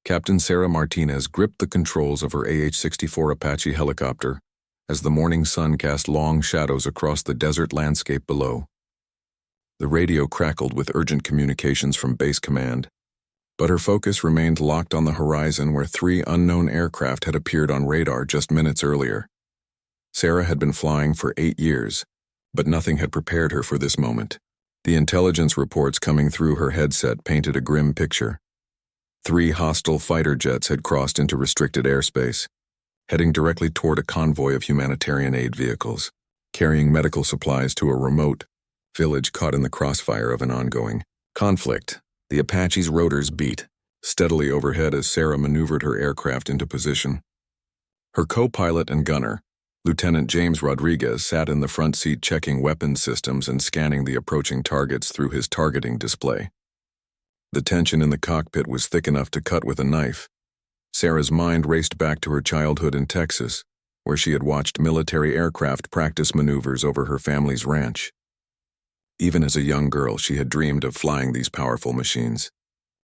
Captain Sarah Martinez gripped the controls of her AH-64 Apache helicopter as the morning sun cast long shadows across the desert landscape below. The radio crackled with urgent communications from Base Command, but her focus remained locked on the horizon where 3 unknown aircraft had appeared on radar just minutes earlier. Sarah had been flying for 8 years, but nothing had prepared her for this moment. The intelligence reports coming through her headset painted a grim picture. 3 hostile fighter jets had crossed into restricted airspace, heading directly toward a convoy of humanitarian aid vehicles, carrying medical supplies to a remote village caught in the crossfire of an ongoing conflict. The Apache's rotors beat steadily overhead as Sarah maneuvered her aircraft into position. Her co-pilot and gunner, Lieutenant James Rodriguez, sat in the front seat checking weapons systems and scanning the approaching targets through his targeting display. The tension in the cockpit was thick enough to cut with a knife. Sarah's mind raced back to her childhood in Texas, where she had watched military aircraft practice maneuvers over her family's ranch. Even as a young girl, she had dreamed of flying these powerful machines.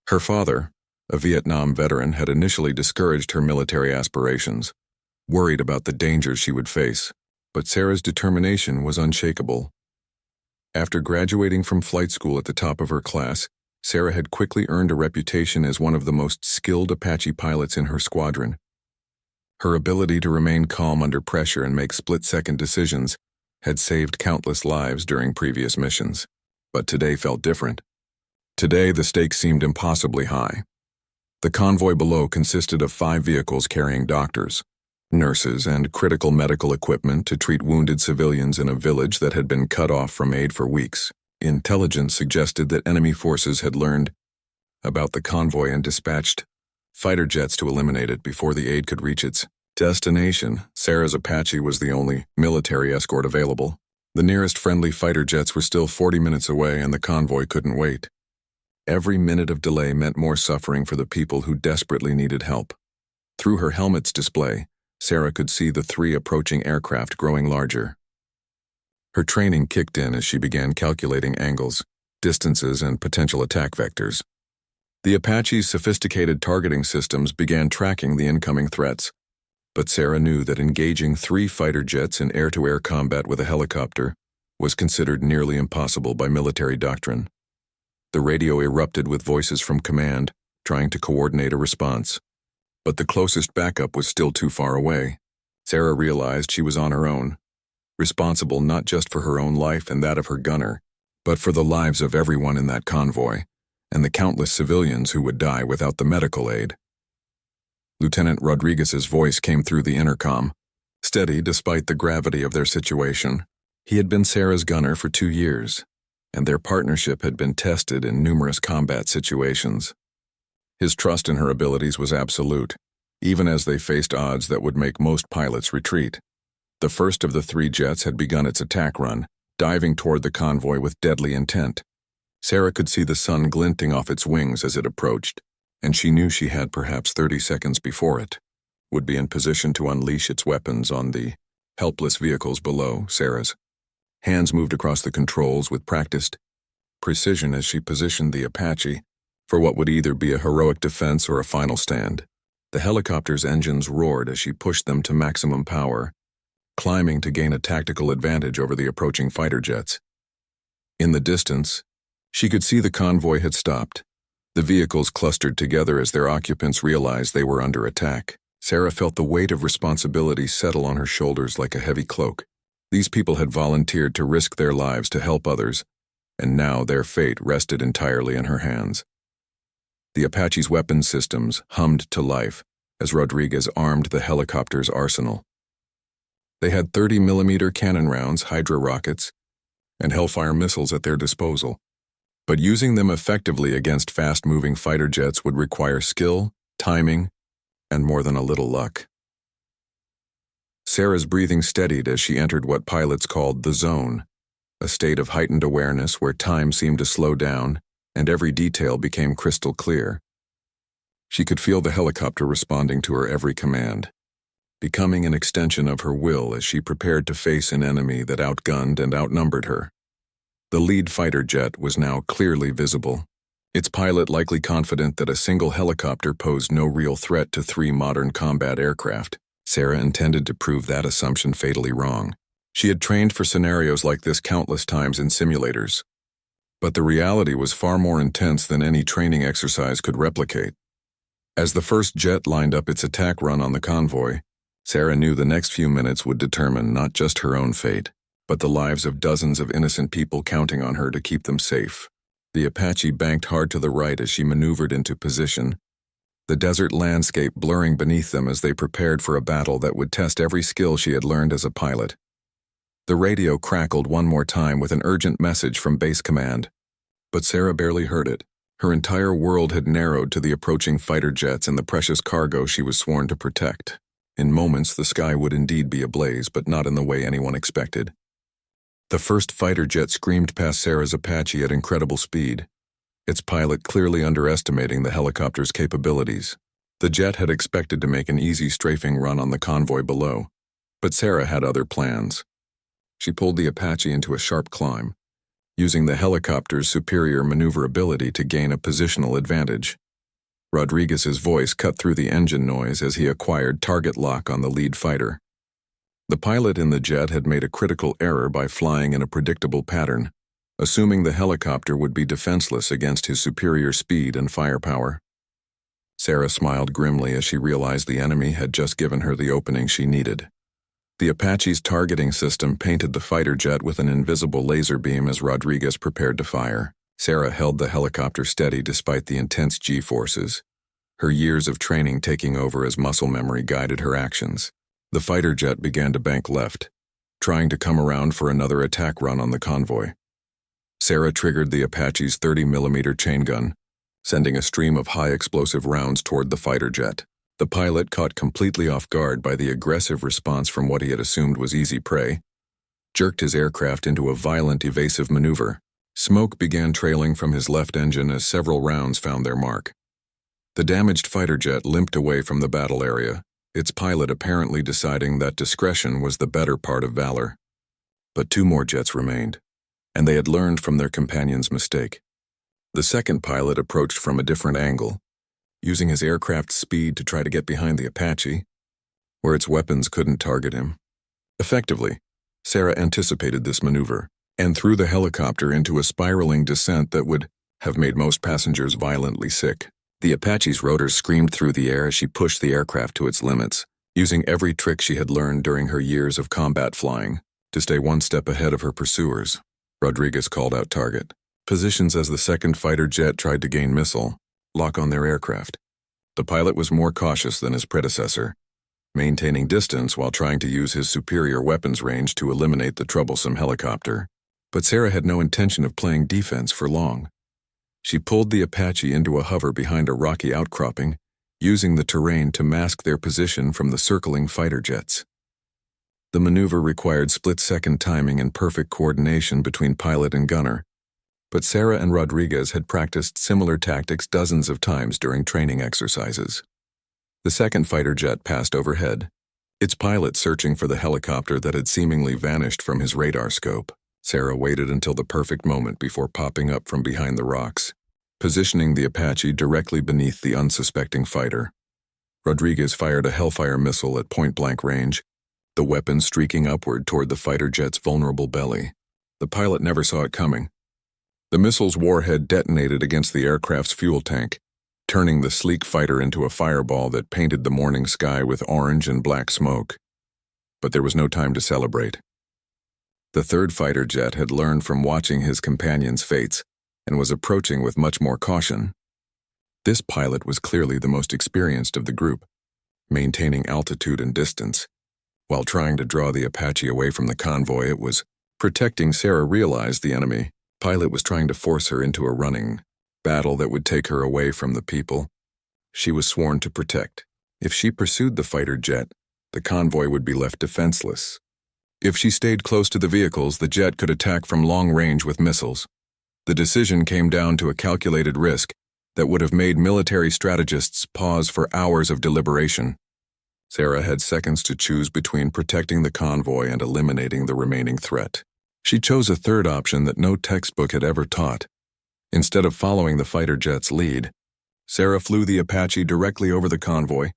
Her father, a Vietnam veteran, had initially discouraged her military aspirations, worried about the dangers she would face, but Sarah's determination was unshakable. After graduating from flight school at the top of her class, Sarah had quickly earned a reputation as one of the most skilled Apache pilots in her squadron. Her ability to remain calm under pressure and make split-second decisions had saved countless lives during previous missions. But today felt different. Today, the stakes seemed impossibly high. The convoy below consisted of 5 vehicles carrying doctors, nurses, and critical medical equipment to treat wounded civilians in a village that had been cut off from aid for weeks. Intelligence suggested that enemy forces had learned about the convoy and dispatched fighter jets to eliminate it before the aid could reach its destination. Sarah's Apache was the only military escort available. The nearest friendly fighter jets were still 40 minutes away, and the convoy couldn't wait. Every minute of delay meant more suffering for the people who desperately needed help. Through her helmet's display, Sarah could see the 3 approaching aircraft growing larger. Her training kicked in as she began calculating angles, distances, and potential attack vectors. The Apache's sophisticated targeting systems began tracking the incoming threats, but Sarah knew that engaging 3 fighter jets in air-to-air combat with a helicopter was considered nearly impossible by military doctrine. The radio erupted with voices from command, trying to coordinate a response. But the closest backup was still too far away. Sarah realized she was on her own, responsible not just for her own life and that of her gunner, but for the lives of everyone in that convoy, and the countless civilians who would die without the medical aid. Lieutenant Rodriguez's voice came through the intercom, steady despite the gravity of their situation. He had been Sarah's gunner for 2 years, and their partnership had been tested in numerous combat situations. His trust in her abilities was absolute, even as they faced odds that would make most pilots retreat. The first of the 3 jets had begun its attack run, diving toward the convoy with deadly intent. Sarah could see the sun glinting off its wings as it approached, and she knew she had perhaps 30 seconds before it would be in position to unleash its weapons on the helpless vehicles below. Sarah's hands moved across the controls with practiced precision as she positioned the Apache for what would either be a heroic defense or a final stand. The helicopter's engines roared as she pushed them to maximum power, climbing to gain a tactical advantage over the approaching fighter jets. In the distance, she could see the convoy had stopped. The vehicles clustered together as their occupants realized they were under attack. Sarah felt the weight of responsibility settle on her shoulders like a heavy cloak. These people had volunteered to risk their lives to help others, and now their fate rested entirely in her hands. The Apache's weapons systems hummed to life as Rodriguez armed the helicopter's arsenal. They had 30mm cannon rounds, Hydra rockets, and Hellfire missiles at their disposal. But using them effectively against fast-moving fighter jets would require skill, timing, and more than a little luck. Sarah's breathing steadied as she entered what pilots called the zone, a state of heightened awareness where time seemed to slow down and every detail became crystal clear. She could feel the helicopter responding to her every command, becoming an extension of her will as she prepared to face an enemy that outgunned and outnumbered her. The lead fighter jet was now clearly visible, its pilot likely confident that a single helicopter posed no real threat to 3 modern combat aircraft. Sarah intended to prove that assumption fatally wrong. She had trained for scenarios like this countless times in simulators. But the reality was far more intense than any training exercise could replicate. As the first jet lined up its attack run on the convoy, Sarah knew the next few minutes would determine not just her own fate, but the lives of dozens of innocent people counting on her to keep them safe. The Apache banked hard to the right as she maneuvered into position, the desert landscape blurring beneath them as they prepared for a battle that would test every skill she had learned as a pilot. The radio crackled one more time with an urgent message from base command. But Sarah barely heard it. Her entire world had narrowed to the approaching fighter jets and the precious cargo she was sworn to protect. In moments, the sky would indeed be ablaze, but not in the way anyone expected. The first fighter jet screamed past Sarah's Apache at incredible speed, its pilot clearly underestimating the helicopter's capabilities. The jet had expected to make an easy strafing run on the convoy below, but Sarah had other plans. She pulled the Apache into a sharp climb, using the helicopter's superior maneuverability to gain a positional advantage. Rodriguez's voice cut through the engine noise as he acquired target lock on the lead fighter. The pilot in the jet had made a critical error by flying in a predictable pattern, assuming the helicopter would be defenseless against his superior speed and firepower. Sarah smiled grimly as she realized the enemy had just given her the opening she needed. The Apache's targeting system painted the fighter jet with an invisible laser beam as Rodriguez prepared to fire. Sarah held the helicopter steady despite the intense G-forces, her years of training taking over as muscle memory guided her actions. The fighter jet began to bank left, trying to come around for another attack run on the convoy. Sarah triggered the Apache's 30mm chain gun, sending a stream of high-explosive rounds toward the fighter jet. The pilot, caught completely off guard by the aggressive response from what he had assumed was easy prey, jerked his aircraft into a violent evasive maneuver. Smoke began trailing from his left engine as several rounds found their mark. The damaged fighter jet limped away from the battle area, its pilot apparently deciding that discretion was the better part of valor. But 2 more jets remained, and they had learned from their companion's mistake. The second pilot approached from a different angle, using his aircraft's speed to try to get behind the Apache, where its weapons couldn't target him. Effectively, Sarah anticipated this maneuver and threw the helicopter into a spiraling descent that would have made most passengers violently sick. The Apache's rotors screamed through the air as she pushed the aircraft to its limits, using every trick she had learned during her years of combat flying to stay one step ahead of her pursuers. Rodriguez called out target positions as the second fighter jet tried to gain missile lock on their aircraft. The pilot was more cautious than his predecessor, maintaining distance while trying to use his superior weapons range to eliminate the troublesome helicopter. But Sarah had no intention of playing defense for long. She pulled the Apache into a hover behind a rocky outcropping, using the terrain to mask their position from the circling fighter jets. The maneuver required split-second timing and perfect coordination between pilot and gunner, but Sarah and Rodriguez had practiced similar tactics dozens of times during training exercises. The second fighter jet passed overhead, its pilot searching for the helicopter that had seemingly vanished from his radar scope. Sarah waited until the perfect moment before popping up from behind the rocks, positioning the Apache directly beneath the unsuspecting fighter. Rodriguez fired a Hellfire missile at point-blank range, the weapon streaking upward toward the fighter jet's vulnerable belly. The pilot never saw it coming. The missile's warhead detonated against the aircraft's fuel tank, turning the sleek fighter into a fireball that painted the morning sky with orange and black smoke. But there was no time to celebrate. The third fighter jet had learned from watching his companion's fates and was approaching with much more caution. This pilot was clearly the most experienced of the group, maintaining altitude and distance. While trying to draw the Apache away from the convoy it was protecting, Sarah realized the enemy pilot was trying to force her into a running battle that would take her away from the people she was sworn to protect. If she pursued the fighter jet, the convoy would be left defenseless. If she stayed close to the vehicles, the jet could attack from long range with missiles. The decision came down to a calculated risk that would have made military strategists pause for hours of deliberation. Sarah had seconds to choose between protecting the convoy and eliminating the remaining threat. She chose a third option that no textbook had ever taught: Instead of following the fighter jet's lead, Sarah flew the Apache directly over the convoy,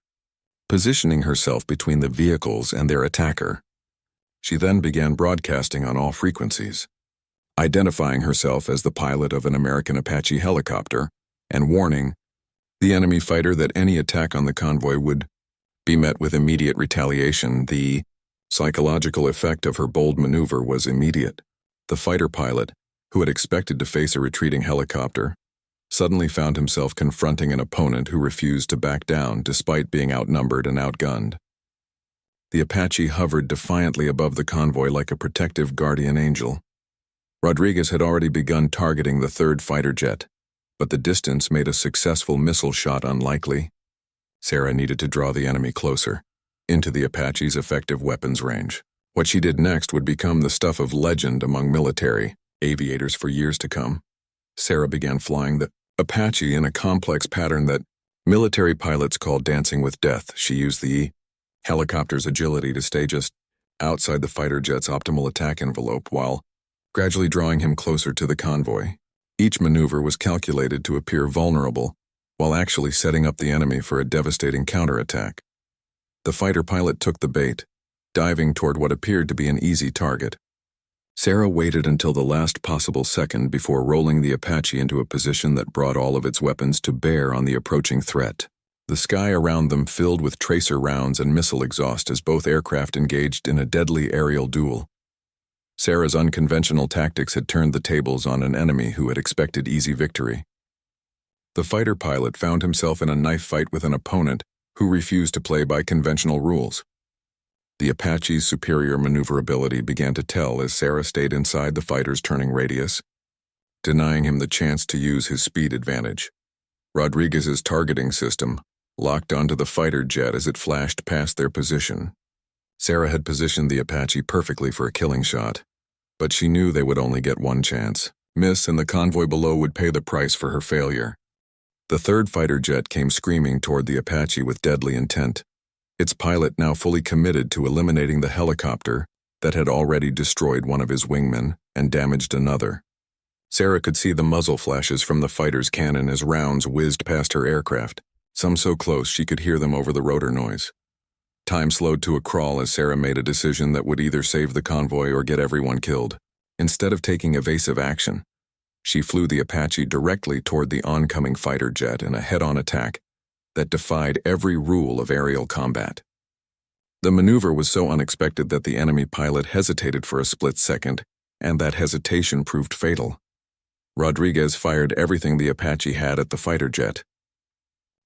positioning herself between the vehicles and their attacker. She then began broadcasting on all frequencies, identifying herself as the pilot of an American Apache helicopter and warning the enemy fighter that any attack on the convoy would be met with immediate retaliation. The psychological effect of her bold maneuver was immediate. The fighter pilot, who had expected to face a retreating helicopter, suddenly found himself confronting an opponent who refused to back down despite being outnumbered and outgunned. The Apache hovered defiantly above the convoy like a protective guardian angel. Rodriguez had already begun targeting the third fighter jet, but the distance made a successful missile shot unlikely. Sarah needed to draw the enemy closer, into the Apache's effective weapons range. What she did next would become the stuff of legend among military aviators for years to come. Sarah began flying the Apache in a complex pattern that military pilots call dancing with death. She used the helicopter's agility to stay just outside the fighter jet's optimal attack envelope while gradually drawing him closer to the convoy. Each maneuver was calculated to appear vulnerable, while actually setting up the enemy for a devastating counterattack. The fighter pilot took the bait, diving toward what appeared to be an easy target. Sarah waited until the last possible second before rolling the Apache into a position that brought all of its weapons to bear on the approaching threat. The sky around them filled with tracer rounds and missile exhaust as both aircraft engaged in a deadly aerial duel. Sarah's unconventional tactics had turned the tables on an enemy who had expected easy victory. The fighter pilot found himself in a knife fight with an opponent who refused to play by conventional rules. The Apache's superior maneuverability began to tell as Sarah stayed inside the fighter's turning radius, denying him the chance to use his speed advantage. Rodriguez's targeting system locked onto the fighter jet as it flashed past their position. Sarah had positioned the Apache perfectly for a killing shot, but she knew they would only get one chance. Miss, and the convoy below would pay the price for her failure. The third fighter jet came screaming toward the Apache with deadly intent, its pilot now fully committed to eliminating the helicopter that had already destroyed one of his wingmen and damaged another. Sarah could see the muzzle flashes from the fighter's cannon as rounds whizzed past her aircraft, some so close she could hear them over the rotor noise. Time slowed to a crawl as Sarah made a decision that would either save the convoy or get everyone killed. Instead of taking evasive action, she flew the Apache directly toward the oncoming fighter jet in a head-on attack that defied every rule of aerial combat. The maneuver was so unexpected that the enemy pilot hesitated for a split second, and that hesitation proved fatal. Rodriguez fired everything the Apache had at the fighter jet.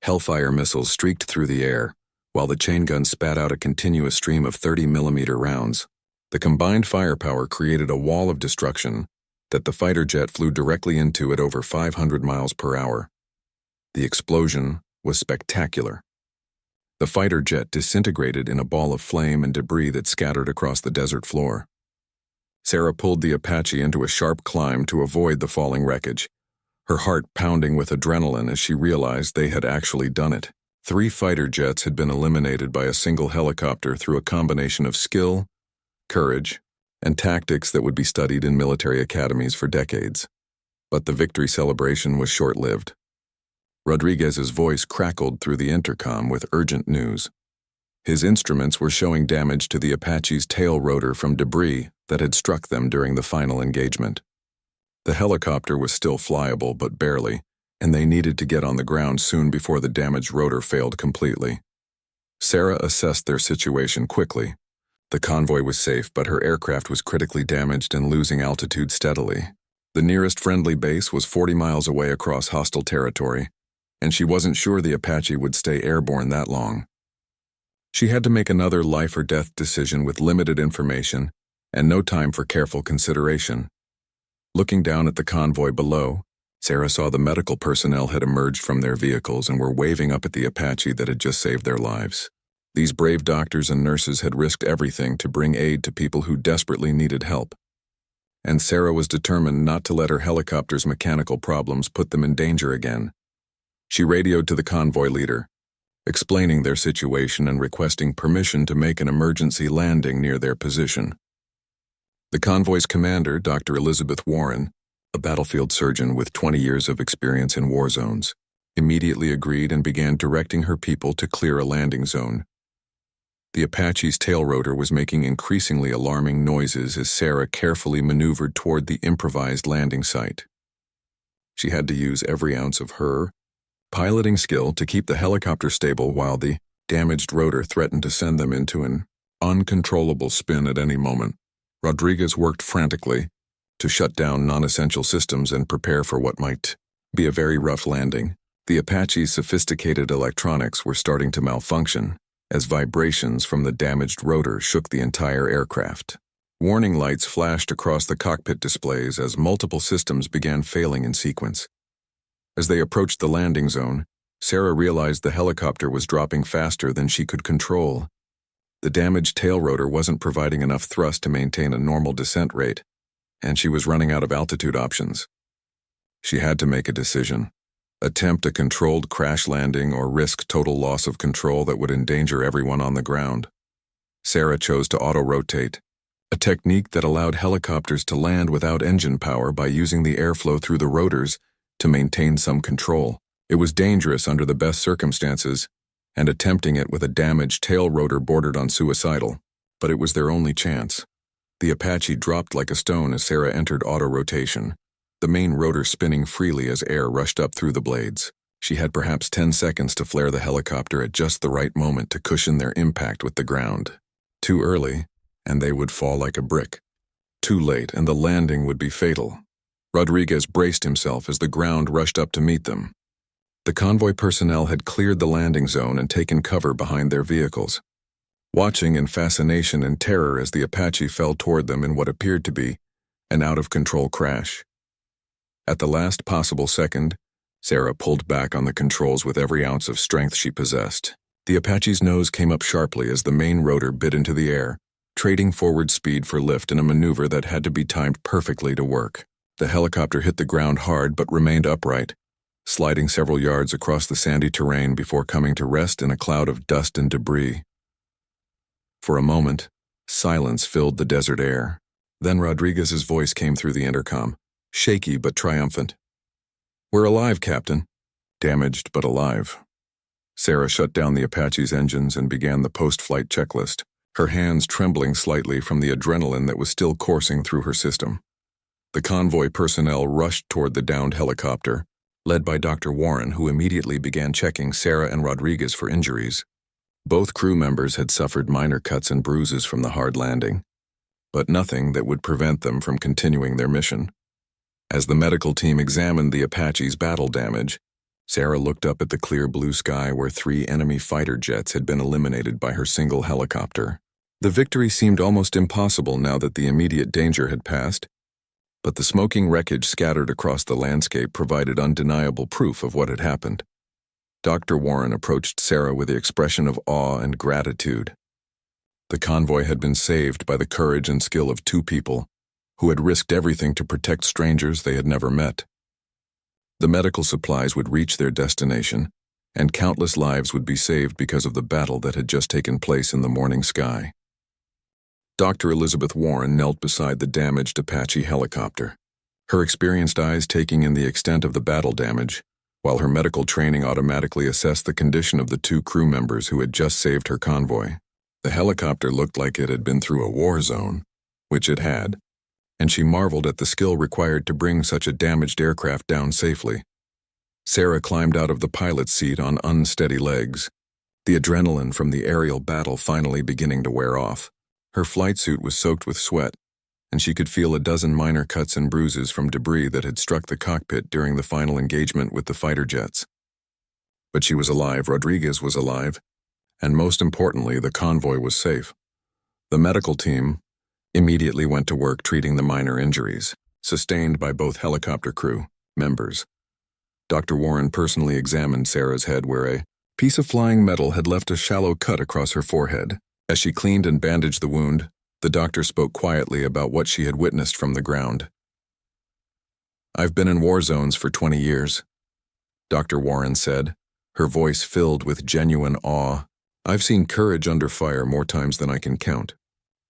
Hellfire missiles streaked through the air, while the chain gun spat out a continuous stream of 30mm rounds. The combined firepower created a wall of destruction that the fighter jet flew directly into at over 500 miles per hour. The explosion was spectacular. The fighter jet disintegrated in a ball of flame and debris that scattered across the desert floor. Sarah pulled the Apache into a sharp climb to avoid the falling wreckage, her heart pounding with adrenaline as she realized they had actually done it. 3 fighter jets had been eliminated by a single helicopter through a combination of skill, courage, and tactics that would be studied in military academies for decades. But the victory celebration was short-lived. Rodriguez's voice crackled through the intercom with urgent news. His instruments were showing damage to the Apache's tail rotor from debris that had struck them during the final engagement. The helicopter was still flyable, but barely, and they needed to get on the ground soon before the damaged rotor failed completely. Sarah assessed their situation quickly. The convoy was safe, but her aircraft was critically damaged and losing altitude steadily. The nearest friendly base was 40 miles away across hostile territory, and she wasn't sure the Apache would stay airborne that long. She had to make another life-or-death decision with limited information and no time for careful consideration. Looking down at the convoy below, Sarah saw the medical personnel had emerged from their vehicles and were waving up at the Apache that had just saved their lives. These brave doctors and nurses had risked everything to bring aid to people who desperately needed help. And Sarah was determined not to let her helicopter's mechanical problems put them in danger again. She radioed to the convoy leader, explaining their situation and requesting permission to make an emergency landing near their position. The convoy's commander, Dr. Elizabeth Warren, a battlefield surgeon with 20 years of experience in war zones, immediately agreed and began directing her people to clear a landing zone. The Apache's tail rotor was making increasingly alarming noises as Sarah carefully maneuvered toward the improvised landing site. She had to use every ounce of her piloting skill to keep the helicopter stable while the damaged rotor threatened to send them into an uncontrollable spin at any moment. Rodriguez worked frantically to shut down non-essential systems and prepare for what might be a very rough landing. The Apache's sophisticated electronics were starting to malfunction as vibrations from the damaged rotor shook the entire aircraft. Warning lights flashed across the cockpit displays as multiple systems began failing in sequence. As they approached the landing zone, Sarah realized the helicopter was dropping faster than she could control. The damaged tail rotor wasn't providing enough thrust to maintain a normal descent rate, and she was running out of altitude options. She had to make a decision: attempt a controlled crash landing or risk total loss of control that would endanger everyone on the ground. Sarah chose to auto-rotate, a technique that allowed helicopters to land without engine power by using the airflow through the rotors to maintain some control. It was dangerous under the best circumstances, and attempting it with a damaged tail rotor bordered on suicidal, but it was their only chance. The Apache dropped like a stone as Sarah entered auto-rotation, the main rotor spinning freely as air rushed up through the blades. She had perhaps 10 seconds to flare the helicopter at just the right moment to cushion their impact with the ground. Too early, and they would fall like a brick. Too late, and the landing would be fatal. Rodriguez braced himself as the ground rushed up to meet them. The convoy personnel had cleared the landing zone and taken cover behind their vehicles, watching in fascination and terror as the Apache fell toward them in what appeared to be an out-of-control crash. At the last possible second, Sarah pulled back on the controls with every ounce of strength she possessed. The Apache's nose came up sharply as the main rotor bit into the air, trading forward speed for lift in a maneuver that had to be timed perfectly to work. The helicopter hit the ground hard but remained upright, sliding several yards across the sandy terrain before coming to rest in a cloud of dust and debris. For a moment, silence filled the desert air. Then Rodriguez's voice came through the intercom, shaky but triumphant. "We're alive, Captain. Damaged but alive." Sarah shut down the Apache's engines and began the post-flight checklist, her hands trembling slightly from the adrenaline that was still coursing through her system. The convoy personnel rushed toward the downed helicopter, led by Dr. Warren, who immediately began checking Sarah and Rodriguez for injuries. Both crew members had suffered minor cuts and bruises from the hard landing, but nothing that would prevent them from continuing their mission. As the medical team examined the Apache's battle damage, Sarah looked up at the clear blue sky where 3 enemy fighter jets had been eliminated by her single helicopter. The victory seemed almost impossible now that the immediate danger had passed, but the smoking wreckage scattered across the landscape provided undeniable proof of what had happened. Dr. Warren approached Sarah with the expression of awe and gratitude. The convoy had been saved by the courage and skill of 2 people who had risked everything to protect strangers they had never met. The medical supplies would reach their destination, and countless lives would be saved because of the battle that had just taken place in the morning sky. Dr. Elizabeth Warren knelt beside the damaged Apache helicopter, her experienced eyes taking in the extent of the battle damage, while her medical training automatically assessed the condition of the 2 crew members who had just saved her convoy. The helicopter looked like it had been through a war zone, which it had, and she marveled at the skill required to bring such a damaged aircraft down safely. Sarah climbed out of the pilot's seat on unsteady legs, the adrenaline from the aerial battle finally beginning to wear off. Her flight suit was soaked with sweat, and she could feel a dozen minor cuts and bruises from debris that had struck the cockpit during the final engagement with the fighter jets. But she was alive, Rodriguez was alive, and most importantly, the convoy was safe. The medical team immediately went to work treating the minor injuries sustained by both helicopter crew members. Dr. Warren personally examined Sarah's head where a piece of flying metal had left a shallow cut across her forehead. As she cleaned and bandaged the wound, the doctor spoke quietly about what she had witnessed from the ground. "I've been in war zones for 20 years, Dr. Warren said, her voice filled with genuine awe. "I've seen courage under fire more times than I can count.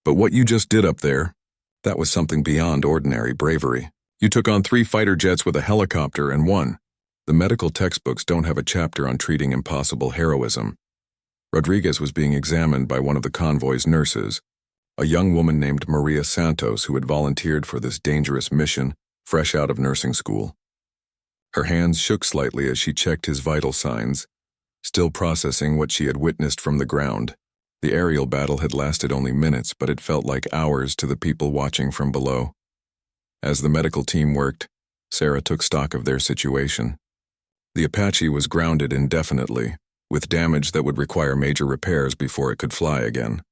But what you just did up there, that was something beyond ordinary bravery." You took on 3 fighter jets with a helicopter and won. The medical textbooks don't have a chapter on treating impossible heroism. Rodriguez was being examined by one of the convoy's nurses, a young woman named Maria Santos who had volunteered for this dangerous mission, fresh out of nursing school. Her hands shook slightly as she checked his vital signs, still processing what she had witnessed from the ground. The aerial battle had lasted only minutes, but it felt like hours to the people watching from below. As the medical team worked, Sarah took stock of their situation. The Apache was grounded indefinitely, with damage that would require major repairs before it could fly again.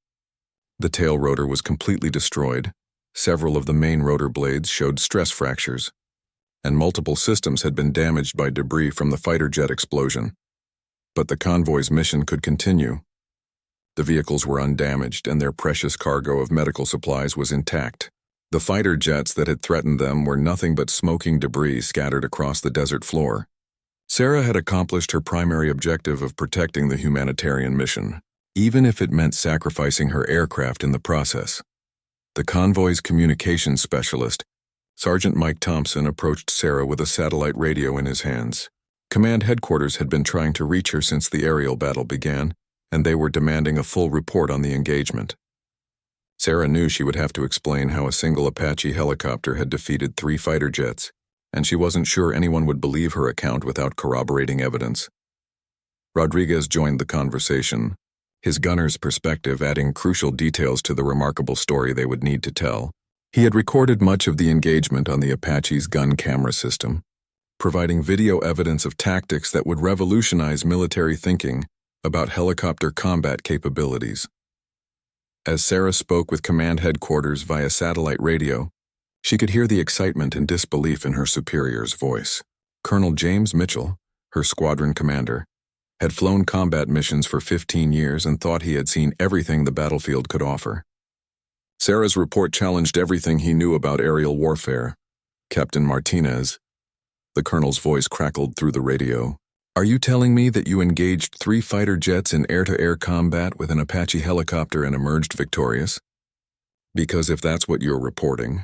The tail rotor was completely destroyed, several of the main rotor blades showed stress fractures, and multiple systems had been damaged by debris from the fighter jet explosion. But the convoy's mission could continue. The vehicles were undamaged and their precious cargo of medical supplies was intact. The fighter jets that had threatened them were nothing but smoking debris scattered across the desert floor. Sarah had accomplished her primary objective of protecting the humanitarian mission, even if it meant sacrificing her aircraft in the process. The convoy's communications specialist, Sergeant Mike Thompson, approached Sarah with a satellite radio in his hands. Command headquarters had been trying to reach her since the aerial battle began, and they were demanding a full report on the engagement. Sarah knew she would have to explain how a single Apache helicopter had defeated 3 fighter jets, and she wasn't sure anyone would believe her account without corroborating evidence. Rodriguez joined the conversation, his gunner's perspective adding crucial details to the remarkable story they would need to tell. He had recorded much of the engagement on the Apache's gun camera system, providing video evidence of tactics that would revolutionize military thinking about helicopter combat capabilities. As Sarah spoke with command headquarters via satellite radio, she could hear the excitement and disbelief in her superior's voice. Colonel James Mitchell, her squadron commander, had flown combat missions for 15 years and thought he had seen everything the battlefield could offer. Sarah's report challenged everything he knew about aerial warfare. Captain Martinez, the colonel's voice crackled through the radio. Are you telling me that you engaged 3 fighter jets in air-to-air combat with an Apache helicopter and emerged victorious? Because if that's what you're reporting,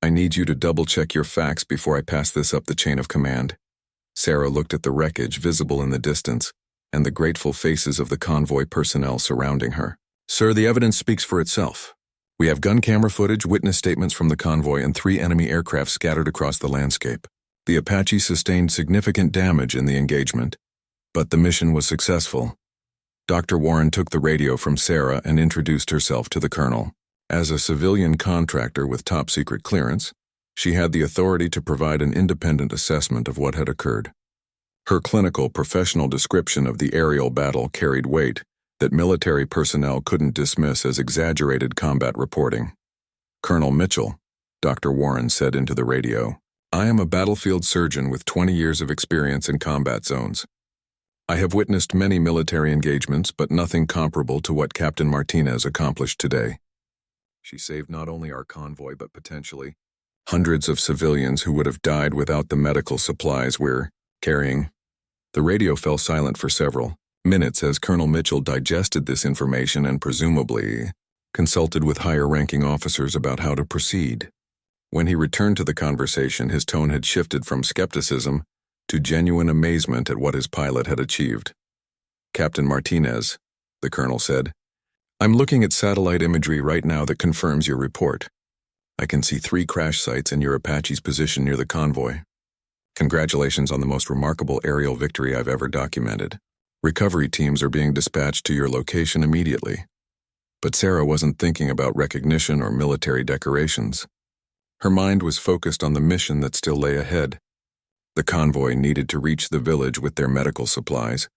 I need you to double-check your facts before I pass this up the chain of command. Sarah looked at the wreckage visible in the distance and the grateful faces of the convoy personnel surrounding her. Sir, the evidence speaks for itself. We have gun camera footage, witness statements from the convoy, and 3 enemy aircraft scattered across the landscape. The Apache sustained significant damage in the engagement, but the mission was successful. Dr. Warren took the radio from Sarah and introduced herself to the colonel. As a civilian contractor with top-secret clearance, she had the authority to provide an independent assessment of what had occurred. Her clinical, professional description of the aerial battle carried weight that military personnel couldn't dismiss as exaggerated combat reporting. Colonel Mitchell, Dr. Warren said into the radio, I am a battlefield surgeon with 20 years of experience in combat zones. I have witnessed many military engagements, but nothing comparable to what Captain Martinez accomplished today. She saved not only our convoy, but potentially hundreds of civilians who would have died without the medical supplies we're carrying. The radio fell silent for several minutes as Colonel Mitchell digested this information and presumably consulted with higher-ranking officers about how to proceed. When he returned to the conversation, his tone had shifted from skepticism to genuine amazement at what his pilot had achieved. Captain Martinez, the colonel said, I'm looking at satellite imagery right now that confirms your report. I can see 3 crash sites in your Apache's position near the convoy. Congratulations on the most remarkable aerial victory I've ever documented. Recovery teams are being dispatched to your location immediately. But Sarah wasn't thinking about recognition or military decorations. Her mind was focused on the mission that still lay ahead. The convoy needed to reach the village with their medical supplies,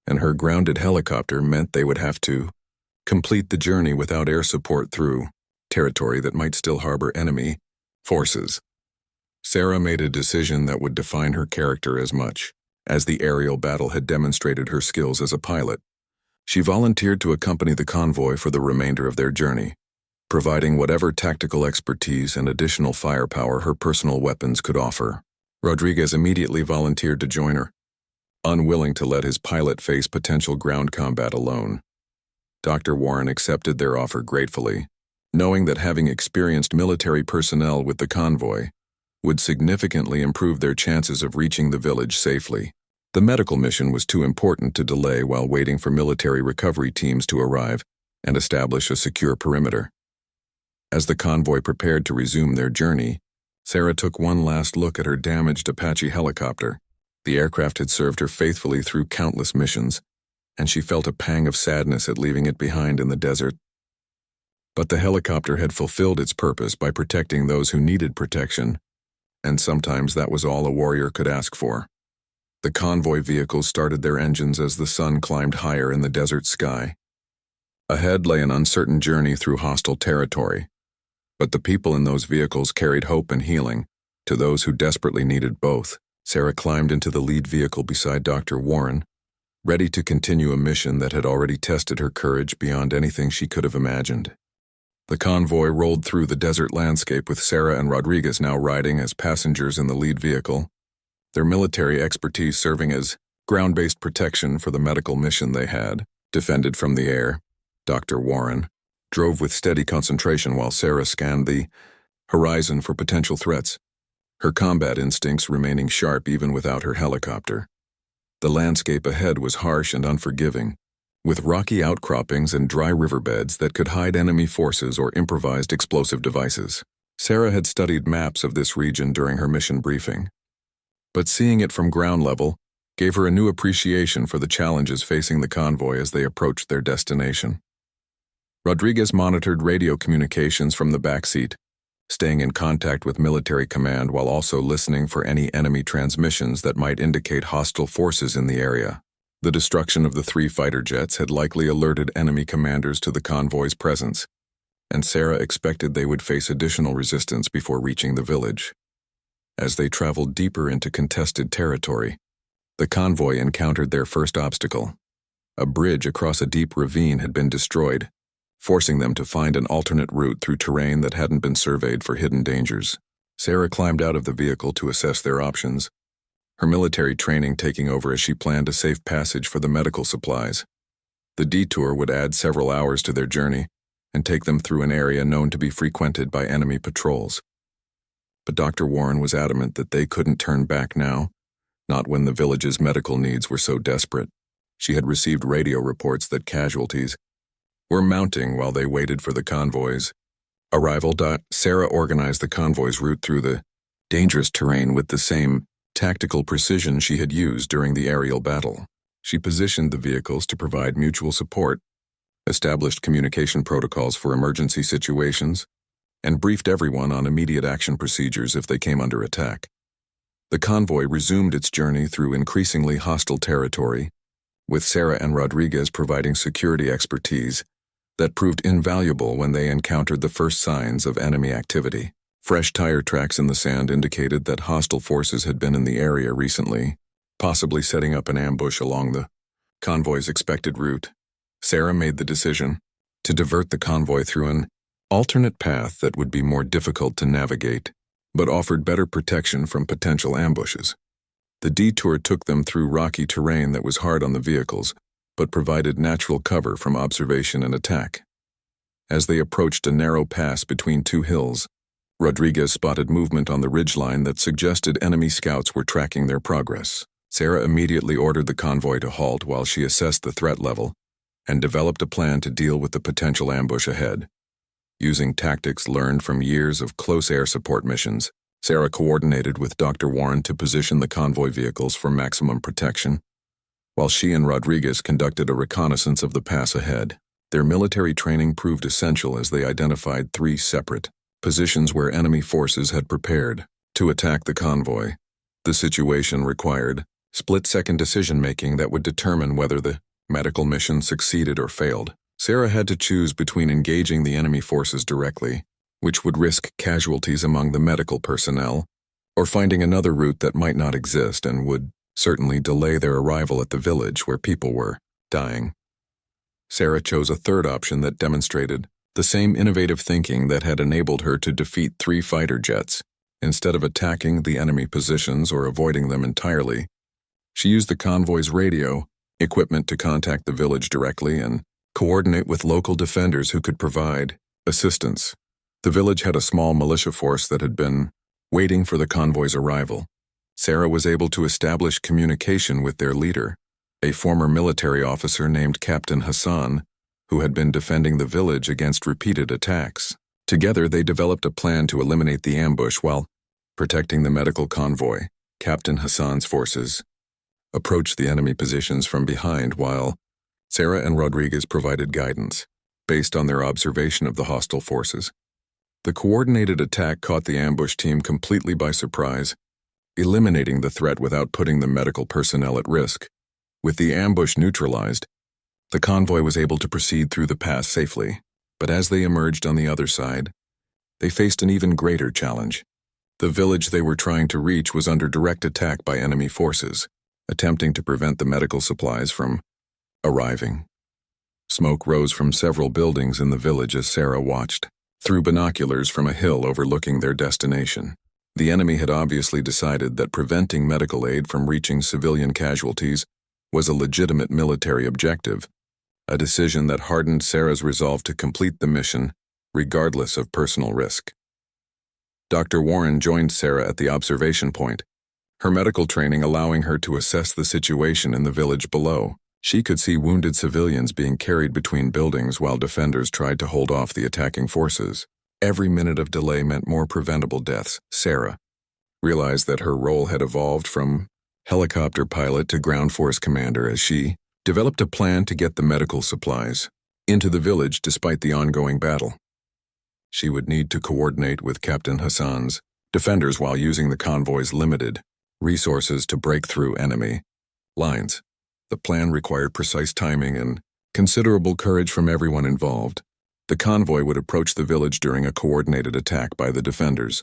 and her grounded helicopter meant they would have to complete the journey without air support through territory that might still harbor enemy forces. Sarah made a decision that would define her character as much as the aerial battle had demonstrated her skills as a pilot. She volunteered to accompany the convoy for the remainder of their journey, providing whatever tactical expertise and additional firepower her personal weapons could offer. Rodriguez immediately volunteered to join her, unwilling to let his pilot face potential ground combat alone. Dr. Warren accepted their offer gratefully, knowing that having experienced military personnel with the convoy would significantly improve their chances of reaching the village safely. The medical mission was too important to delay while waiting for military recovery teams to arrive and establish a secure perimeter. As the convoy prepared to resume their journey, Sarah took one last look at her damaged Apache helicopter. The aircraft had served her faithfully through countless missions, and she felt a pang of sadness at leaving it behind in the desert. But the helicopter had fulfilled its purpose by protecting those who needed protection, and sometimes that was all a warrior could ask for. The convoy vehicles started their engines as the sun climbed higher in the desert sky. Ahead lay an uncertain journey through hostile territory, but the people in those vehicles carried hope and healing to those who desperately needed both. Sarah climbed into the lead vehicle beside Dr. Warren, ready to continue a mission that had already tested her courage beyond anything she could have imagined. The convoy rolled through the desert landscape with Sarah and Rodriguez now riding as passengers in the lead vehicle, their military expertise serving as ground-based protection for the medical mission they had, defended from the air. Dr. Warren drove with steady concentration while Sarah scanned the horizon for potential threats, her combat instincts remaining sharp even without her helicopter. The landscape ahead was harsh and unforgiving, with rocky outcroppings and dry riverbeds that could hide enemy forces or improvised explosive devices. Sarah had studied maps of this region during her mission briefing, but seeing it from ground level gave her a new appreciation for the challenges facing the convoy as they approached their destination. Rodriguez monitored radio communications from the back seat, staying in contact with military command while also listening for any enemy transmissions that might indicate hostile forces in the area. The destruction of the 3 fighter jets had likely alerted enemy commanders to the convoy's presence, and Sarah expected they would face additional resistance before reaching the village. As they traveled deeper into contested territory, the convoy encountered their first obstacle. A bridge across a deep ravine had been destroyed, forcing them to find an alternate route through terrain that hadn't been surveyed for hidden dangers. Sarah climbed out of the vehicle to assess their options, her military training taking over as she planned a safe passage for the medical supplies. The detour would add several hours to their journey and take them through an area known to be frequented by enemy patrols. But Dr. Warren was adamant that they couldn't turn back now, not when the village's medical needs were so desperate. She had received radio reports that casualties were mounting while they waited for the convoy's arrival. Sarah organized the convoy's route through the dangerous terrain with the same tactical precision she had used during the aerial battle. She positioned the vehicles to provide mutual support, established communication protocols for emergency situations, and briefed everyone on immediate action procedures if they came under attack. The convoy resumed its journey through increasingly hostile territory, with Sarah and Rodriguez providing security expertise that proved invaluable when they encountered the first signs of enemy activity. Fresh tire tracks in the sand indicated that hostile forces had been in the area recently, possibly setting up an ambush along the convoy's expected route. Sarah made the decision to divert the convoy through an alternate path that would be more difficult to navigate, but offered better protection from potential ambushes. The detour took them through rocky terrain that was hard on the vehicles, but provided natural cover from observation and attack. As they approached a narrow pass between 2 hills, Rodriguez spotted movement on the ridgeline that suggested enemy scouts were tracking their progress. Sarah immediately ordered the convoy to halt while she assessed the threat level and developed a plan to deal with the potential ambush ahead. Using tactics learned from years of close air support missions, Sarah coordinated with Dr. Warren to position the convoy vehicles for maximum protection, while she and Rodriguez conducted a reconnaissance of the pass ahead. Their military training proved essential as they identified 3 separate positions where enemy forces had prepared to attack the convoy. The situation required split-second decision-making that would determine whether the medical mission succeeded or failed. Sarah had to choose between engaging the enemy forces directly, which would risk casualties among the medical personnel, or finding another route that might not exist and would certainly delay their arrival at the village where people were dying. Sarah chose a third option that demonstrated the same innovative thinking that had enabled her to defeat 3 fighter jets. Instead of attacking the enemy positions or avoiding them entirely, she used the convoy's radio equipment to contact the village directly and coordinate with local defenders who could provide assistance. The village had a small militia force that had been Waiting for the convoy's arrival, Sarah was able to establish communication with their leader, a former military officer named Captain Hassan, who had been defending the village against repeated attacks. Together, they developed a plan to eliminate the ambush while protecting the medical convoy. Captain Hassan's forces approached the enemy positions from behind while Sarah and Rodriguez provided guidance based on their observation of the hostile forces. The coordinated attack caught the ambush team completely by surprise, eliminating the threat without putting the medical personnel at risk. With the ambush neutralized, the convoy was able to proceed through the pass safely, but as they emerged on the other side, they faced an even greater challenge. The village they were trying to reach was under direct attack by enemy forces, attempting to prevent the medical supplies from arriving. Smoke rose from several buildings in the village as Sarah watched through binoculars from a hill overlooking their destination. The enemy had obviously decided that preventing medical aid from reaching civilian casualties was a legitimate military objective, a decision that hardened Sarah's resolve to complete the mission, regardless of personal risk. Dr. Warren joined Sarah at the observation point, her medical training allowing her to assess the situation in the village below. She could see wounded civilians being carried between buildings while defenders tried to hold off the attacking forces. Every minute of delay meant more preventable deaths. Sarah realized that her role had evolved from helicopter pilot to ground force commander as she developed a plan to get the medical supplies into the village despite the ongoing battle. She would need to coordinate with Captain Hassan's defenders while using the convoy's limited resources to break through enemy lines. The plan required precise timing and considerable courage from everyone involved. The convoy would approach the village during a coordinated attack by the defenders,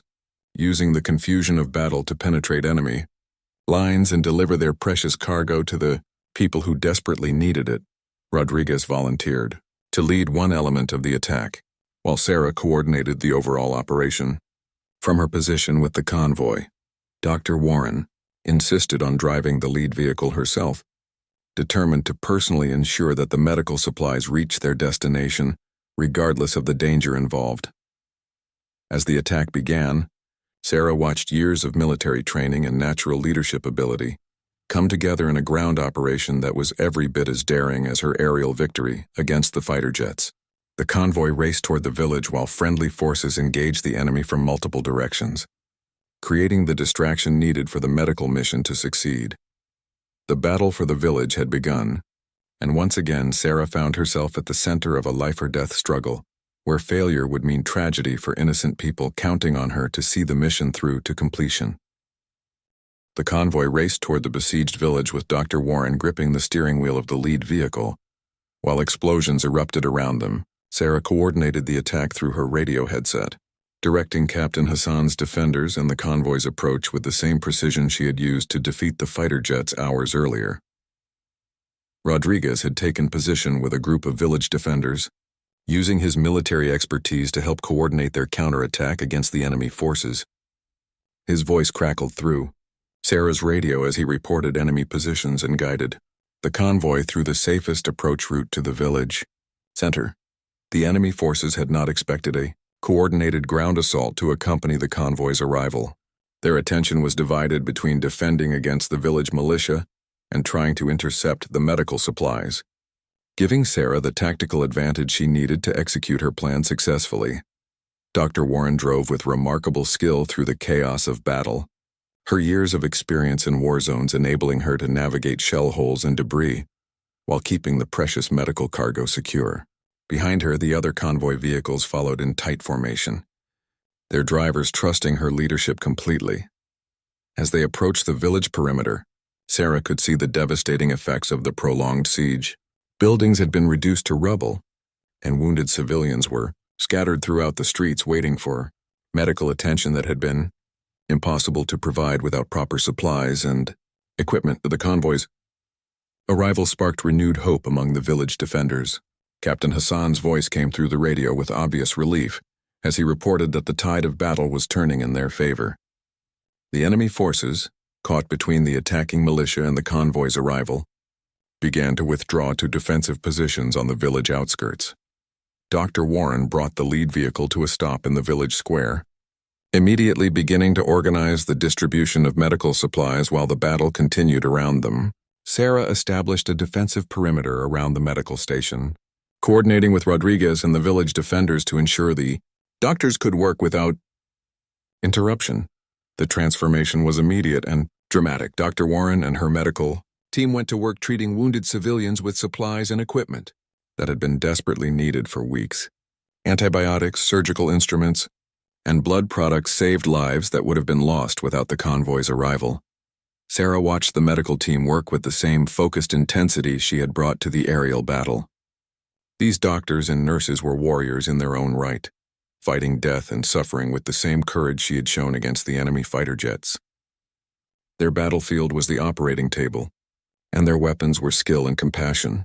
using the confusion of battle to penetrate enemy lines and deliver their precious cargo to the people who desperately needed it. Rodriguez volunteered to lead one element of the attack, while Sarah coordinated the overall operation. From her position with the convoy, Dr. Warren insisted on driving the lead vehicle herself, determined to personally ensure that the medical supplies reached their destination, regardless of the danger involved. As the attack began, Sarah watched years of military training and natural leadership ability come together in a ground operation that was every bit as daring as her aerial victory against the fighter jets. The convoy raced toward the village while friendly forces engaged the enemy from multiple directions, creating the distraction needed for the medical mission to succeed. The battle for the village had begun, and once again Sarah found herself at the center of a life-or-death struggle, where failure would mean tragedy for innocent people counting on her to see the mission through to completion. The convoy raced toward the besieged village with Dr. Warren gripping the steering wheel of the lead vehicle. While explosions erupted around them, Sarah coordinated the attack through her radio headset, directing Captain Hassan's defenders and the convoy's approach with the same precision she had used to defeat the fighter jets hours earlier. Rodriguez had taken position with a group of village defenders, using his military expertise to help coordinate their counterattack against the enemy forces. His voice crackled through Sarah's radio as he reported enemy positions and guided the convoy through the safest approach route to the village center. The enemy forces had not expected a coordinated ground assault to accompany the convoy's arrival. Their attention was divided between defending against the village militia and trying to intercept the medical supplies, giving Sarah the tactical advantage she needed to execute her plan successfully. Dr. Warren drove with remarkable skill through the chaos of battle, her years of experience in war zones enabling her to navigate shell holes and debris while keeping the precious medical cargo secure. Behind her, the other convoy vehicles followed in tight formation, their drivers trusting her leadership completely. As they approached the village perimeter, Sarah could see the devastating effects of the prolonged siege. Buildings had been reduced to rubble, and wounded civilians were scattered throughout the streets waiting for medical attention that had been impossible to provide without proper supplies and equipment. The convoy's arrival sparked renewed hope among the village defenders. Captain Hassan's voice came through the radio with obvious relief as he reported that the tide of battle was turning in their favor. The enemy forces, caught between the attacking militia and the convoy's arrival, began to withdraw to defensive positions on the village outskirts. Dr. Warren brought the lead vehicle to a stop in the village square, immediately beginning to organize the distribution of medical supplies while the battle continued around them. Sarah established a defensive perimeter around the medical station, coordinating with Rodriguez and the village defenders to ensure the doctors could work without interruption. The transformation was immediate and dramatic. Dr. Warren and her medical team went to work treating wounded civilians with supplies and equipment that had been desperately needed for weeks. Antibiotics, surgical instruments, and blood products saved lives that would have been lost without the convoy's arrival. Sarah watched the medical team work with the same focused intensity she had brought to the aerial battle. These doctors and nurses were warriors in their own right, fighting death and suffering with the same courage she had shown against the enemy fighter jets. Their battlefield was the operating table, and their weapons were skill and compassion.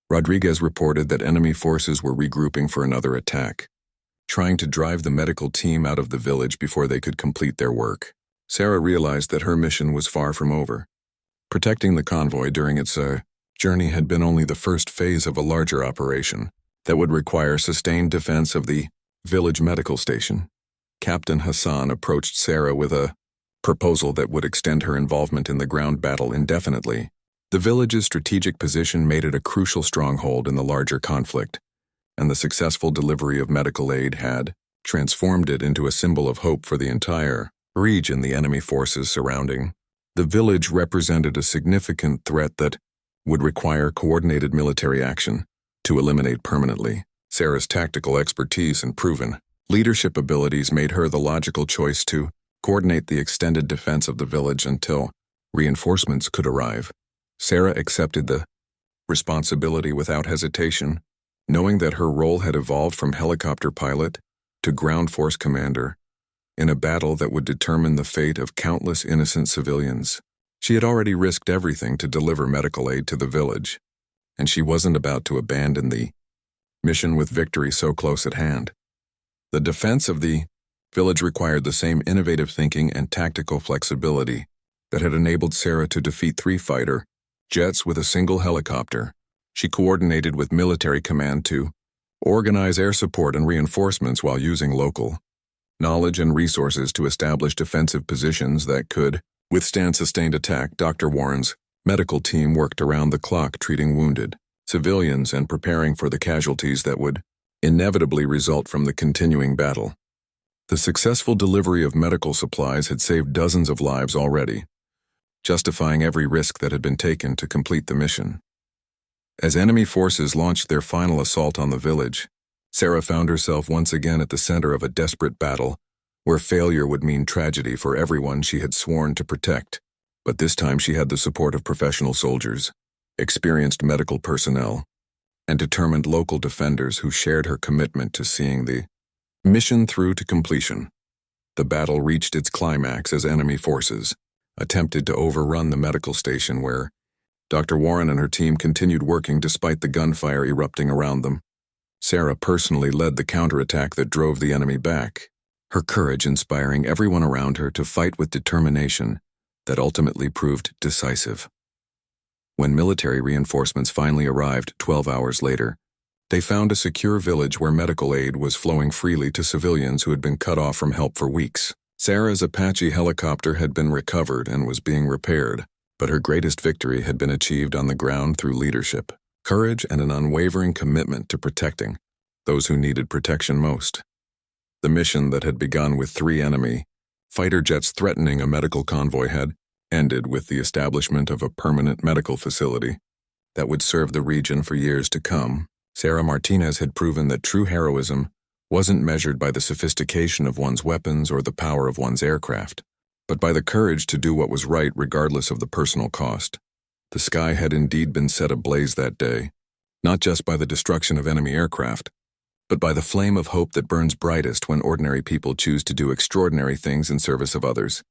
Rodriguez reported that enemy forces were regrouping for another attack, trying to drive the medical team out of the village before they could complete their work. Sarah realized that her mission was far from over. Protecting the convoy during its journey had been only the first phase of a larger operation that would require sustained defense of the village medical station. Captain Hassan approached Sarah with a proposal that would extend her involvement in the ground battle indefinitely. The village's strategic position made it a crucial stronghold in the larger conflict, and the successful delivery of medical aid had transformed it into a symbol of hope for the entire region. The enemy forces surrounding the village represented a significant threat that would require coordinated military action to eliminate permanently. Sarah's tactical expertise and proven leadership abilities made her the logical choice to coordinate the extended defense of the village until reinforcements could arrive. Sarah accepted the responsibility without hesitation, knowing that her role had evolved from helicopter pilot to ground force commander in a battle that would determine the fate of countless innocent civilians. She had already risked everything to deliver medical aid to the village, and she wasn't about to abandon the mission with victory so close at hand. The defense of the village required the same innovative thinking and tactical flexibility that had enabled Sarah to defeat 3 fighter jets with a single helicopter. She coordinated with military command to organize air support and reinforcements while using local knowledge and resources to establish defensive positions that could withstand sustained attack. Dr. Warren's medical team worked around the clock treating wounded civilians and preparing for the casualties that would inevitably result from the continuing battle. The successful delivery of medical supplies had saved dozens of lives already, justifying every risk that had been taken to complete the mission. As enemy forces launched their final assault on the village, Sarah found herself once again at the center of a desperate battle where failure would mean tragedy for everyone she had sworn to protect. But this time she had the support of professional soldiers, experienced medical personnel, and determined local defenders who shared her commitment to seeing the mission through to completion. The battle reached its climax as enemy forces attempted to overrun the medical station where Dr. Warren and her team continued working despite the gunfire erupting around them. Sarah personally led the counterattack that drove the enemy back, her courage inspiring everyone around her to fight with determination that ultimately proved decisive. When military reinforcements finally arrived 12 hours later, they found a secure village where medical aid was flowing freely to civilians who had been cut off from help for weeks. Sarah's Apache helicopter had been recovered and was being repaired, but her greatest victory had been achieved on the ground through leadership, courage, and an unwavering commitment to protecting those who needed protection most. The mission that had begun with 3 enemy fighter jets threatening a medical convoy had ended with the establishment of a permanent medical facility that would serve the region for years to come. Sarah Martinez had proven that true heroism wasn't measured by the sophistication of one's weapons or the power of one's aircraft, but by the courage to do what was right regardless of the personal cost. The sky had indeed been set ablaze that day, not just by the destruction of enemy aircraft, but by the flame of hope that burns brightest when ordinary people choose to do extraordinary things in service of others.